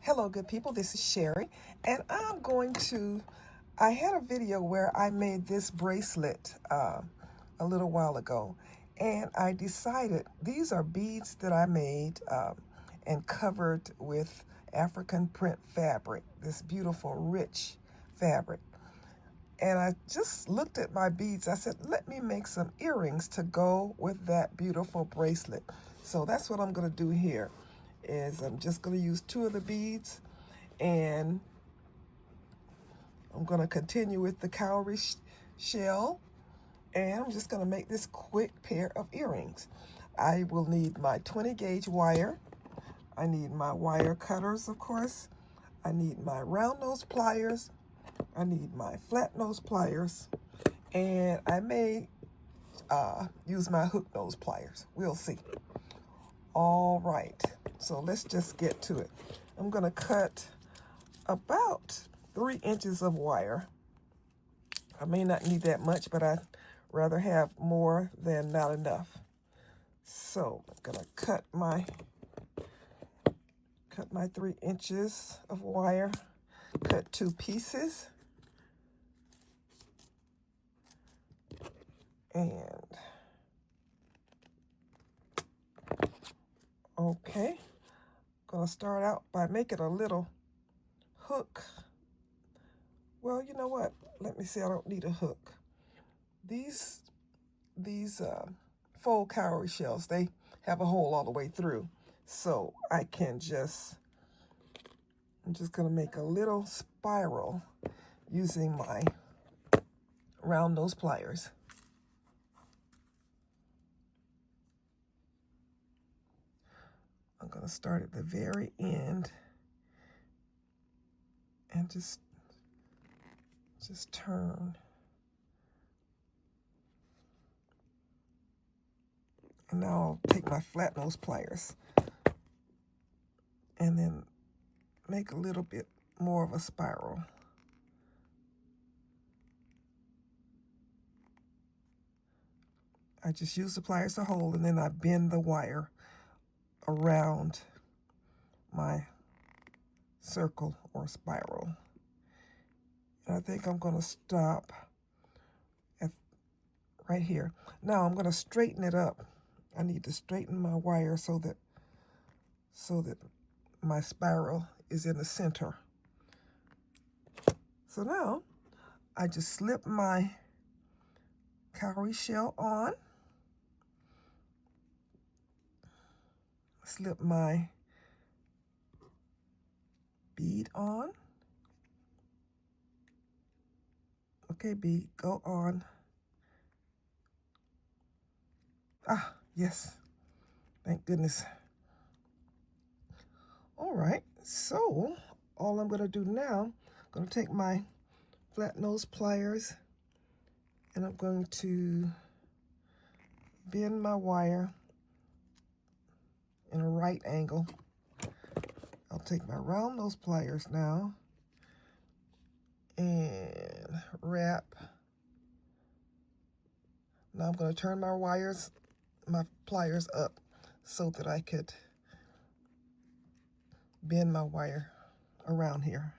Hello, good people. This is Sherry, and I had a video where I made this bracelet a little while ago, and I decided these are beads that I made and covered with African print fabric, this beautiful, rich fabric. And I just looked at my beads. I said, let me make some earrings to go with that beautiful bracelet. So that's what I'm going to do here is I'm just going to use two of the beads, and I'm going to continue with the cowrie shell, and I'm just going to make this quick pair of earrings. I will need my 20 gauge wire. I need my wire cutters, of course. I need my round nose pliers. I need my flat nose pliers, and I may use my hook nose pliers. We'll see. All right, so let's just get to it. I'm going to cut about 3 inches of wire. I may not need that much, but I'd rather have more than not enough. So I'm going to cut my 3 inches of wire, cut 2 pieces, and okay, I'm going to start out by making a little hook. Well, you know what? Let me see. I don't need a hook. These faux cowrie shells, they have a hole all the way through, so I'm just going to make a little spiral using my round nose pliers. I'm going to start at the very end and just turn. And now I'll take my flat nose pliers and then make a little bit more of a spiral. I just use the pliers to hold, and then I bend the wire around my circle or spiral. And I think I'm going to stop at right here. Now I'm going to straighten it up. I need to straighten my wire so that my spiral is in the center. So now I just slip my cowrie shell on, slip my bead on. Okay, bead, go on. Ah, yes, thank goodness. All right, so all I'm going to do now, I'm going to take my flat nose pliers and I'm going to bend my wire in a right angle. I'll take my round nose pliers now and wrap. Now I'm going to turn my pliers up so that I could bend my wire around here.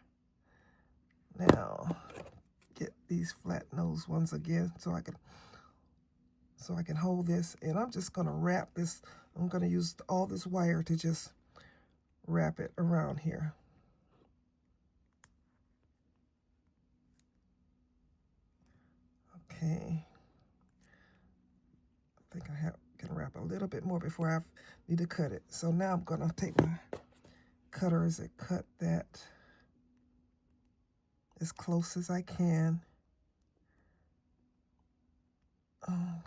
Now get these flat nose ones again so I can hold this, and I'm just going to wrap this. I'm going to use all this wire to just wrap it around here. Okay. I think I can wrap a little bit more before I need to cut it. So now I'm going to take my cutters and cut that as close as I can. Oh,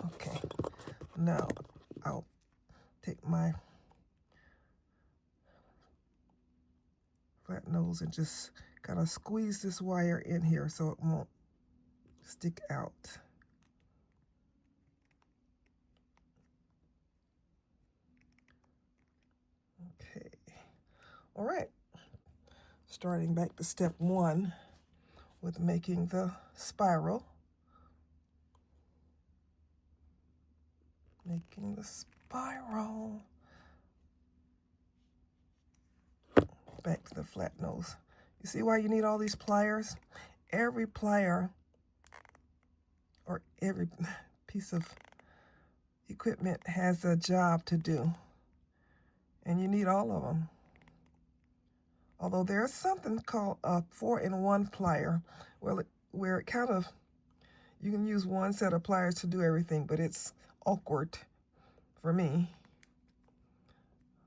okay. Now I'll take my flat nose and just kind of squeeze this wire in here so it won't stick out. Okay. All right. Starting back to step 1 with making the spiral. making the spiral. Back to the flat nose. You see why you need all these pliers? Every plier or every piece of equipment has a job to do, and you need all of them. Although there's something called a 4-in-1 plier, where it kind of, you can use one set of pliers to do everything, but it's awkward for me.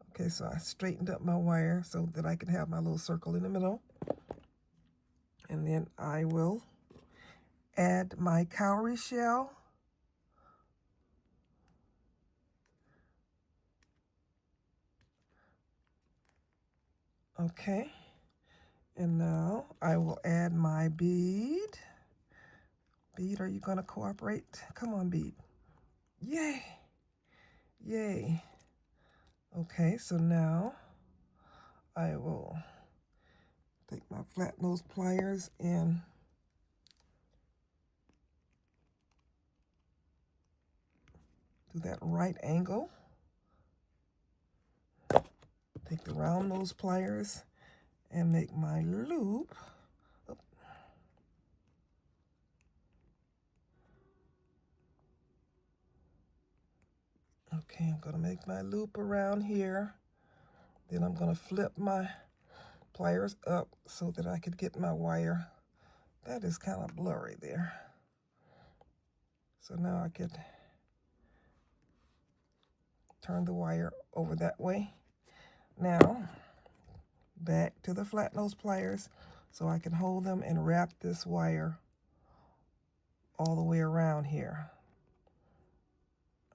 Okay, so I straightened up my wire so that I can have my little circle in the middle. And then I will add my cowrie shell. Okay, and now I will add my bead. Bead, are you gonna cooperate? Come on, bead. Yay, yay. Okay, so now I will take my flat nose pliers and do that right angle. Take the round nose pliers and make my loop. Okay, I'm gonna make my loop around here. Then I'm gonna flip my pliers up so that I could get my wire. That is kind of blurry there. So now I could turn the wire over that way. Now, back to the flat nose pliers so I can hold them and wrap this wire all the way around here.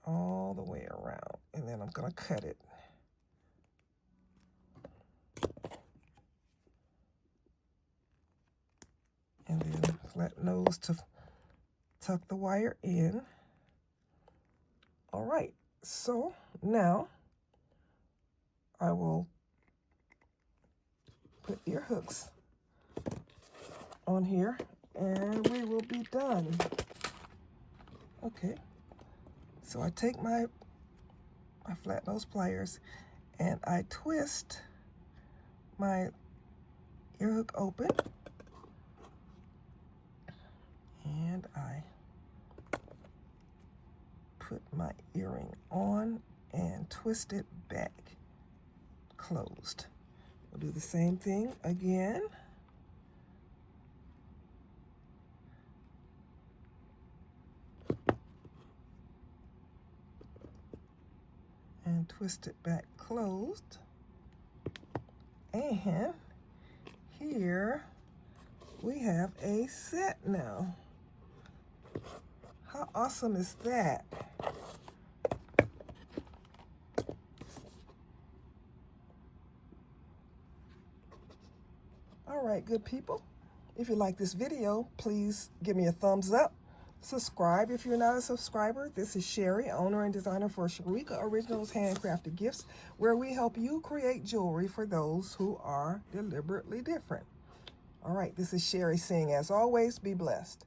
All the way around. And then I'm gonna cut it. And then flat nose to tuck the wire in. All right, so now I will put ear hooks on here and we will be done. Okay, so I take my flat nose pliers and I twist my ear hook open and I put my earring on and twist it back closed. We'll do the same thing again. And twist it back closed. And here we have a set now. How awesome is that? All right, good people. If you like this video, please give me a thumbs up. Subscribe if you're not a subscriber. This is Sherry, owner and designer for Sharika Originals Handcrafted Gifts, where we help you create jewelry for those who are deliberately different. All right, this is Sherry saying, as always, be blessed.